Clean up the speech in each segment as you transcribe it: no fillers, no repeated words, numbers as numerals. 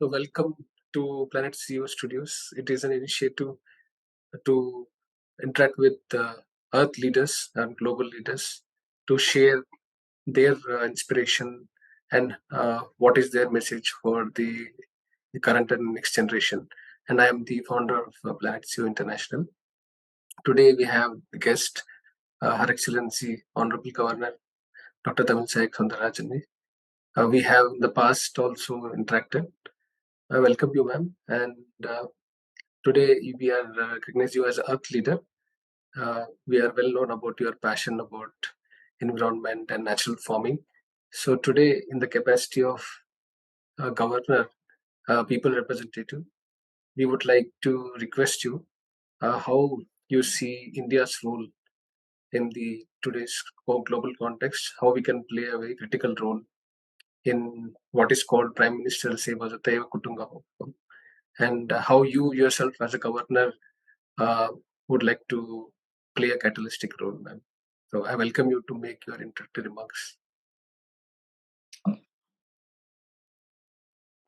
So welcome to PlanetCEO Studios. It is an initiative to interact with Earth leaders and global leaders to share their inspiration and what is their message for the current and next generation. And I am the founder of PlanetCEO International. Today we have the guest, Her Excellency Honorable Governor Dr. Tamilisai Soundararajan. We have in the past also interacted. I welcome you, ma'am, and today we are recognize you as Earth Leader. We are well known about your passion about environment and natural farming. So today, in the capacity of Governor, People Representative, we would like to request you how you see India's role in the today's global context, how we can play a very critical role in what is called Prime Minister Seva Jataiva Kutunga, and how you yourself as a governor would like to play a catalytic role, ma'am. So I welcome you to make your introductory remarks.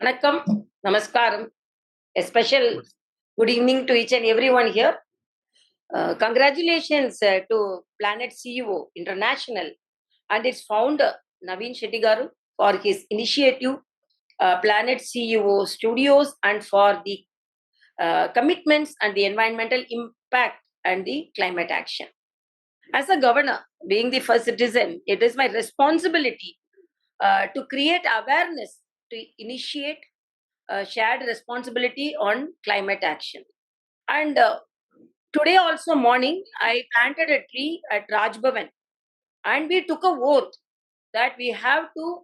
Vanakkam, Namaskaram. A special good evening to each and everyone here. Congratulations to PlanetCEO International and its founder Naveen Shettigaru for his initiative PlanetCEO Studios and for the commitments and the environmental impact and the climate action. As a governor, being the first citizen, it is my responsibility to create awareness, to initiate shared responsibility on climate action. And today also morning, I planted a tree at Raj Bhavan, and we took a oath that we have to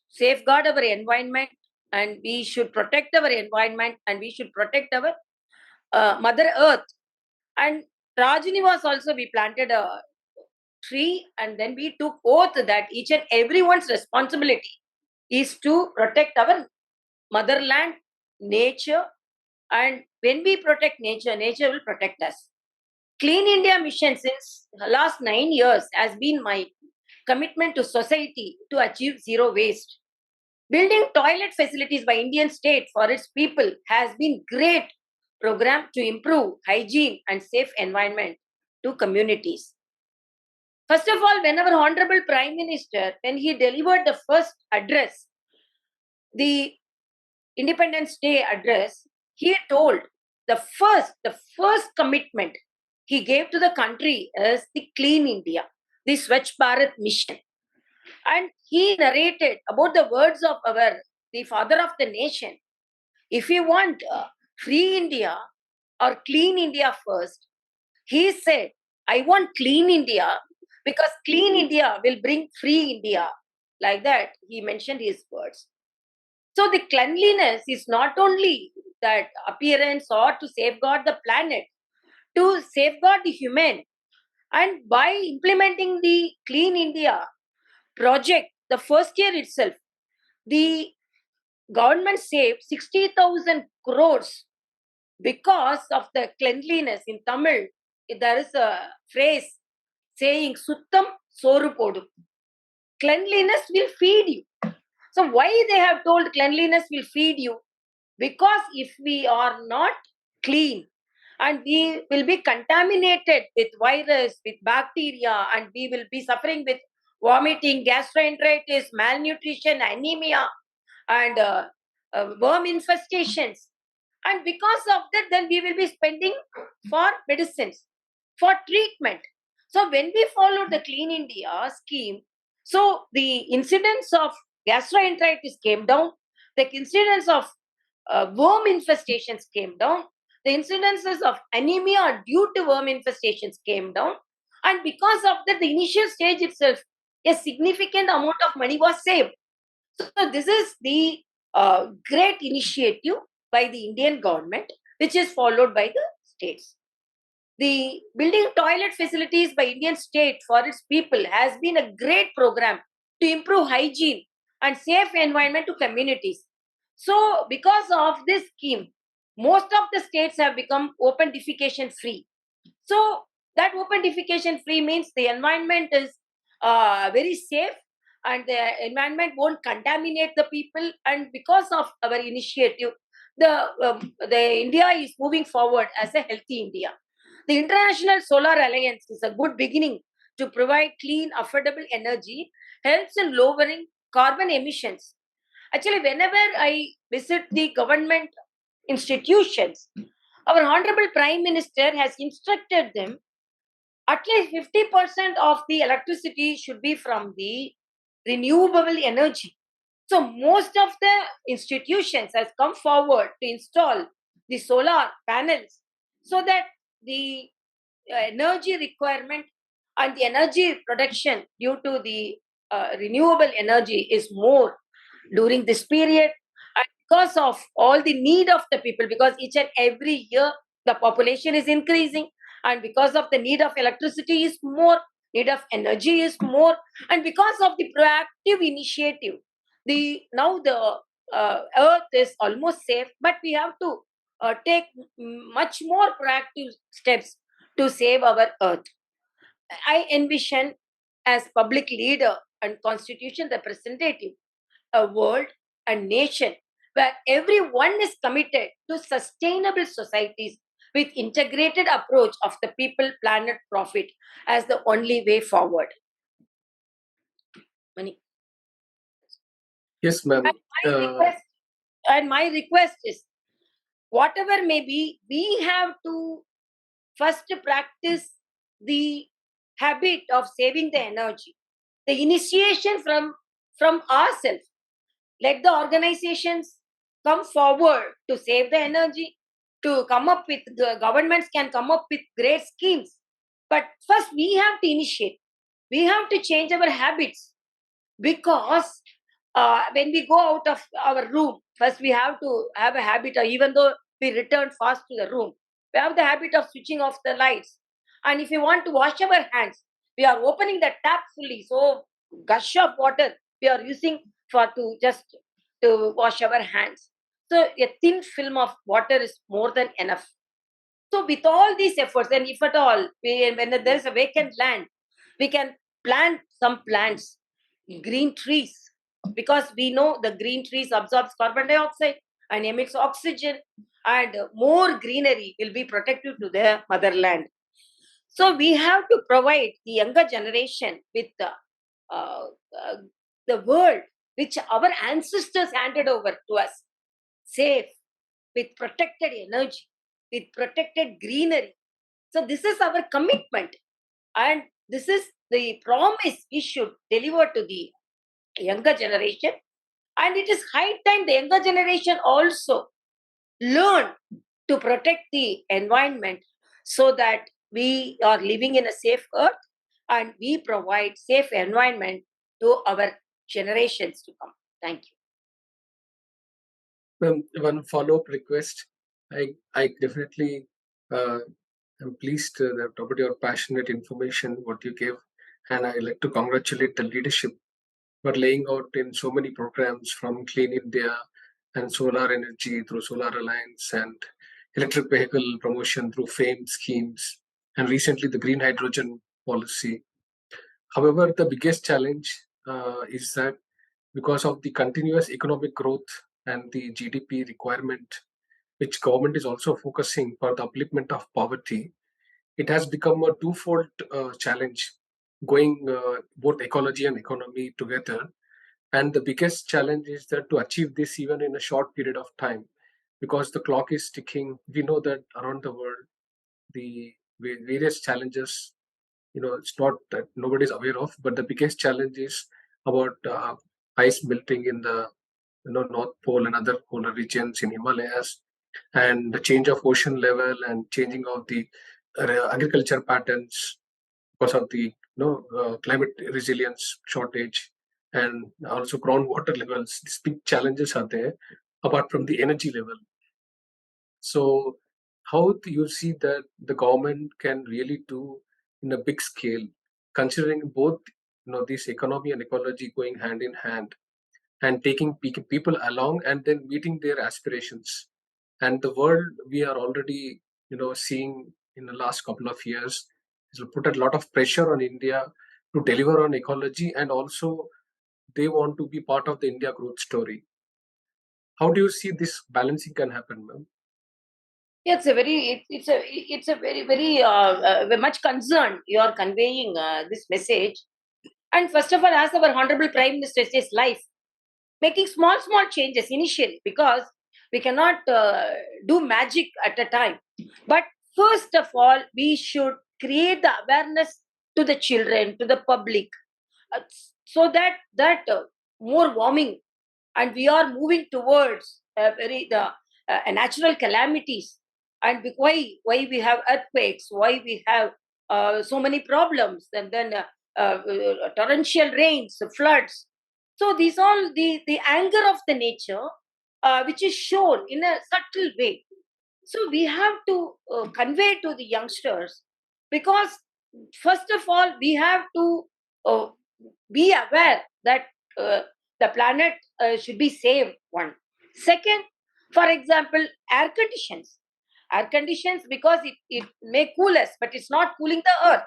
safeguard our environment, and we should protect our environment, and we should protect our Mother Earth. And Rajini was also, we planted a tree, and then we took oath that each and everyone's responsibility is to protect our motherland, nature, and when we protect nature, nature will protect us. Clean India mission since last 9 years has been my commitment to society to achieve zero waste. Building toilet facilities by Indian state for its people has been great program to improve hygiene and safe environment to communities. First of all, when our Honorable Prime Minister, when he delivered the first address, the Independence Day address, he told the first commitment he gave to the country is the Clean India, the Swachh Bharat mission. And he narrated about the words of the father of the nation. If you want free India or clean India first, he said, I want clean India because clean India will bring free India. Like that, he mentioned his words. So the cleanliness is not only that appearance or to safeguard the planet, to safeguard the human. And by implementing the Clean India project, the first year itself, the government saved 60,000 crores because of the cleanliness. In Tamil, there is a phrase saying, Suttam Soru Podu. Cleanliness will feed you. So why they have told cleanliness will feed you? Because if we are not clean and we will be contaminated with virus, with bacteria, and we will be suffering with vomiting, gastroenteritis, malnutrition, anemia, and worm infestations. And because of that, then we will be spending for medicines, for treatment. So when we followed the Clean India scheme, so the incidence of gastroenteritis came down, the incidence of worm infestations came down, the incidences of anemia due to worm infestations came down, and because of that, the initial stage itself, a significant amount of money was saved. So this is the great initiative by the Indian government, which is followed by the states. The building toilet facilities by Indian state for its people has been a great program to improve hygiene and safe environment to communities. So because of this scheme, most of the states have become open defecation free. So that open defecation free means the environment is very safe and the environment won't contaminate the people. And because of our initiative, the India is moving forward as a healthy India. The International Solar Alliance is a good beginning to provide clean, affordable energy, helps in lowering carbon emissions. Actually, whenever I visit the government institutions, our Honorable Prime Minister has instructed them at least 50% of the electricity should be from the renewable energy. So most of the institutions has come forward to install the solar panels so that the energy requirement and the energy production due to the renewable energy is more during this period, and because of all the need of the people, because each and every year the population is increasing, and because of the need of electricity is more, need of energy is more, and because of the proactive initiative, the now the earth is almost safe, but we have to take much more proactive steps to save our earth. I envision as public leader and constitution representative a world, a nation where everyone is committed to sustainable societies with integrated approach of the people, planet, profit as the only way forward. Mani. Yes, ma'am. And my request is, whatever may be, we have to first practice the habit of saving the energy. The initiation from ourselves. Let the organizations come forward to save the energy, to come up with, the governments can come up with great schemes. But first, we have to initiate. We have to change our habits, because when we go out of our room, first we have to have a habit, or even though we return fast to the room, we have the habit of switching off the lights. And if we want to wash our hands, we are opening the tap fully. So gush of water we are using for to just to wash our hands. So a thin film of water is more than enough. So with all these efforts, and if at all, when there is a vacant land, we can plant some plants, green trees, because we know the green trees absorbs carbon dioxide and emits oxygen, and more greenery will be protective to the motherland. So we have to provide the younger generation with uh, uh, the world which our ancestors handed over to us, safe, with protected energy, with protected greenery. So this is our commitment, and this is the promise we should deliver to the younger generation. And it is high time the younger generation also learn to protect the environment, so that we are living in a safe earth and we provide safe environment to our generations to come. Thank you. Ma'am, one follow-up request. I definitely am pleased about your passionate information, what you gave, and I like to congratulate the leadership for laying out in so many programs from Clean India and solar energy through Solar Alliance and electric vehicle promotion through FAME schemes, and recently the green hydrogen policy. However, the biggest challenge is that because of the continuous economic growth and the GDP requirement, which government is also focusing for the upliftment of poverty, it has become a twofold challenge, going both ecology and economy together. And the biggest challenge is that to achieve this even in a short period of time, because the clock is ticking. We know that around the world, the various challenges, it's not that nobody's aware of, but the biggest challenge is about ice melting in the North Pole and other polar regions in Himalayas, and the change of ocean level and changing of the agriculture patterns because of the climate resilience shortage, and also groundwater levels. These big challenges are there apart from the energy level. So how do you see that the government can really do in a big scale, considering both this economy and ecology going hand in hand, and taking people along and then meeting their aspirations? And the world we are already seeing in the last couple of years has put a lot of pressure on India to deliver on ecology, and also they want to be part of the India growth story. How do you see this balancing can happen, ma'am? Yeah, it's a very much concern you are conveying this message. And first of all, as our honorable Prime Minister says, life making small changes initially, because we cannot do magic at a time. But first of all, we should create the awareness to the children, to the public, uh, so that more warming, and we are moving towards very the natural calamities. And why we have earthquakes, why we have so many problems, and then torrential rains, floods. So these all the anger of the nature, which is shown in a subtle way. So we have to convey to the youngsters, because first of all we have to uh, be aware that uh, the planet should be saved. One. Second, for example, air conditions, because it may cool us, but it's not cooling the earth.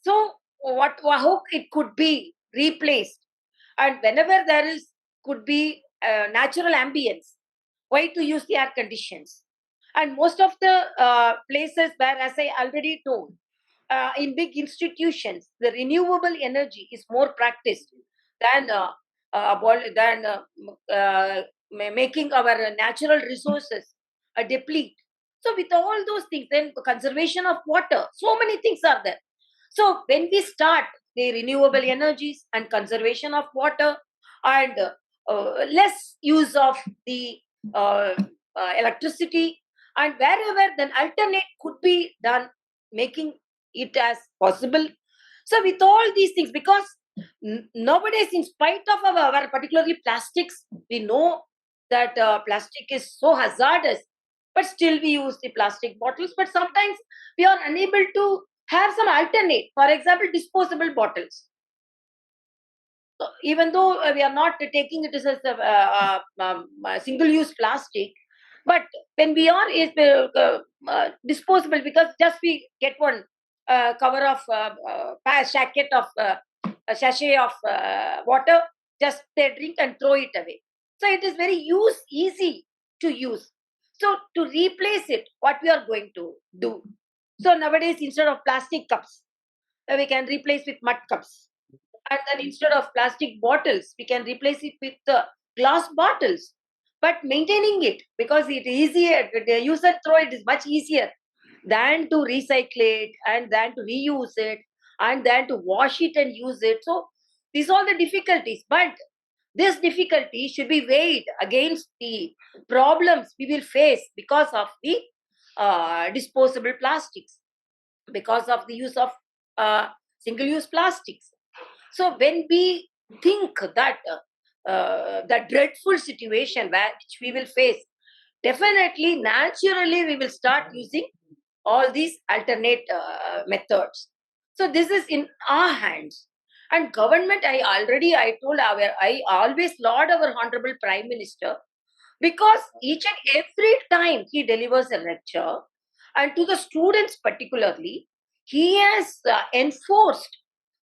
So how it could be replaced? And whenever there is could be natural ambience, why to use the air conditions? And most of the places where, as I already told, in big institutions, the renewable energy is more practiced than making our natural resources deplete. So with all those things, then conservation of water, so many things are there. So when we start the renewable energies and conservation of water, and less use of the uh, electricity, and wherever then alternate could be done, making it as possible. So with all these things, because nowadays, in spite of our particularly plastics, we know that plastic is so hazardous, but still we use the plastic bottles. But sometimes we are unable to have some alternate, for example, disposable bottles. So even though we are not taking it as a single-use plastic, but when we are is disposable, because just we get one cover of sachet of a sachet of water, just they drink and throw it away. So it is very easy to use. So to replace it, what we are going to do? So nowadays, instead of plastic cups, we can replace with mud cups. And then instead of plastic bottles, we can replace it with glass bottles. But maintaining it, because it is easier, the use and throw it is much easier than to recycle it, and than to reuse it, and then to wash it and use it. So these are the difficulties. But this difficulty should be weighed against the problems we will face because of the disposable plastics, because of the use of single use plastics. So when we think that the dreadful situation which we will face, definitely, naturally, we will start using all these alternate methods. So this is in our hands. And government, I told I always laud our honorable Prime Minister, because each and every time he delivers a lecture, and to the students particularly, he has enforced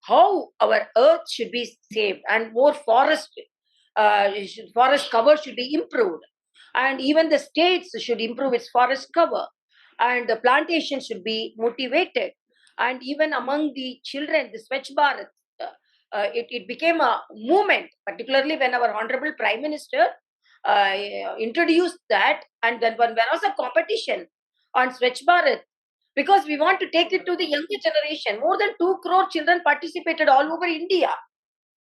how our earth should be saved, and more forest cover should be improved, and even the states should improve its forest cover, and the plantation should be motivated. And even among the children, the Swachh Bharat, it became a movement, particularly when our honorable Prime Minister introduced that. And then when there was a competition on Swachh Bharat, because we want to take it to the younger generation. More than 2 crore children participated all over India.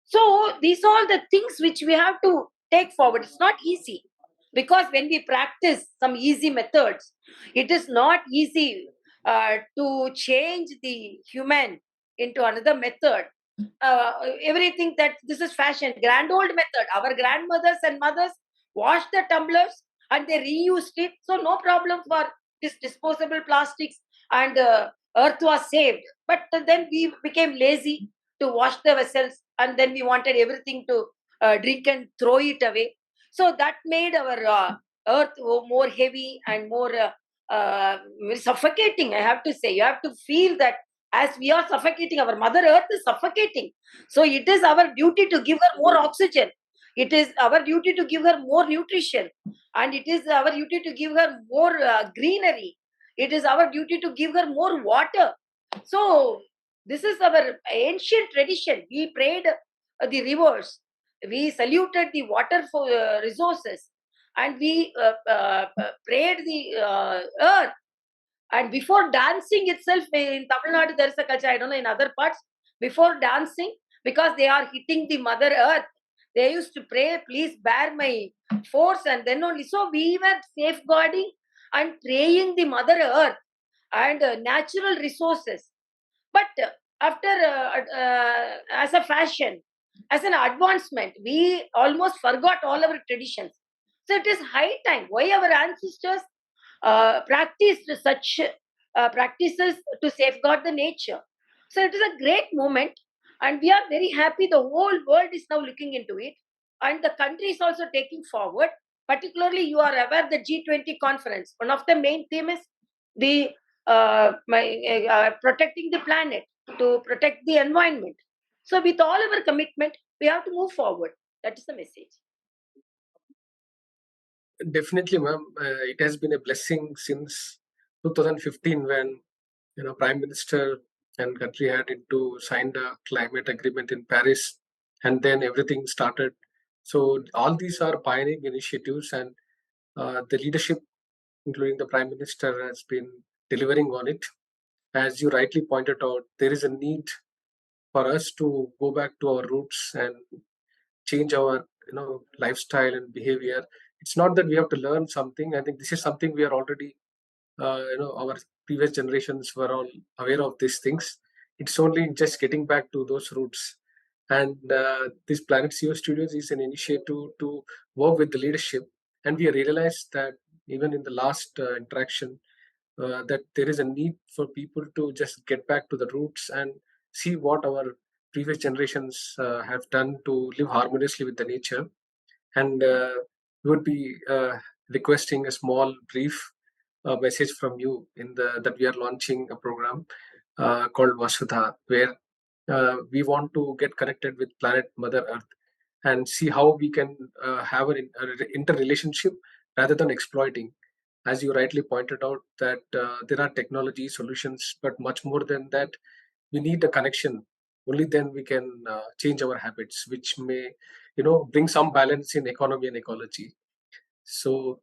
So these are the things which we have to take forward. It's not easy, because when we practice some easy methods, it is not easy to change the human into another method. Everything that this is fashion, grand old method. Our grandmothers and mothers washed the tumblers and they reused it. So no problem for this disposable plastics, and earth was saved. But then we became lazy to wash the vessels, and then we wanted everything to drink and throw it away. So that made our earth more heavy and more suffocating, I have to say. You have to feel that as we are suffocating. Our Mother Earth is suffocating. So it is our duty to give her more oxygen. It is our duty to give her more nutrition. And it is our duty to give her more greenery. It is our duty to give her more water. So this is our ancient tradition. We prayed the rivers. We saluted the water for resources. And we prayed the earth. And before dancing itself, in Tamil Nadu, there is a culture, I don't know, in other parts, before dancing, because they are hitting the Mother Earth, they used to pray, please bear my force, and then only. So we were safeguarding and praying the Mother Earth and natural resources. But after, as a fashion, as an advancement, we almost forgot all our traditions. So it is high time. Why our ancestors practiced such practices to safeguard the nature. So it is a great moment, and we are very happy. The whole world is now looking into it, and the country is also taking forward. Particularly, you are aware the G20 conference. One of the main themes is the protecting the planet, to protect the environment. So, with all our commitment, we have to move forward. That is the message. Definitely, ma'am. It has been a blessing since 2015 when Prime Minister and country had to sign the climate agreement in Paris, and then everything started. So all these are pioneering initiatives, and the leadership, including the Prime Minister, has been delivering on it. As you rightly pointed out, there is a need for us to go back to our roots and change our lifestyle and behavior. It's not that we have to learn something. I think this is something we are already our previous generations were all aware of these things. It's only just getting back to those roots. And this Planet CEO Studios is an initiative to work with the leadership. And we realized that even in the last interaction, that there is a need for people to just get back to the roots and see what our previous generations have done to live harmoniously with the nature. And we would be requesting a small brief message from you in the that we are launching a program called Vasudha, where we want to get connected with planet Mother Earth and see how we can have an interrelationship rather than exploiting. As you rightly pointed out, that there are technology solutions, but much more than that, we need a connection. Only then we can change our habits, which may, bring some balance in economy and ecology. So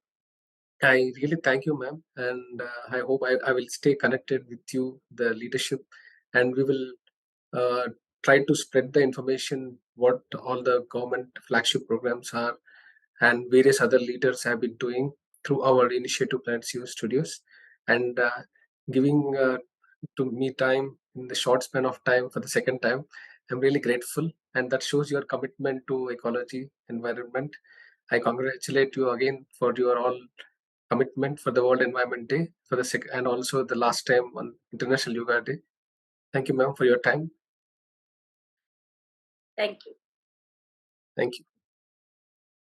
I really thank you, ma'am, and I hope I will stay connected with you, the leadership, and we will uh, try to spread the information what all the government flagship programs are and various other leaders have been doing through our initiative PlanetCEO Studios, and giving to me time in the short span of time for the second time. I'm really grateful, and that shows your commitment to ecology, environment. I congratulate you again for your all commitment for the World Environment Day for the and also the last time on International Yoga Day. Thank you, ma'am, for your time. Thank you. Thank you.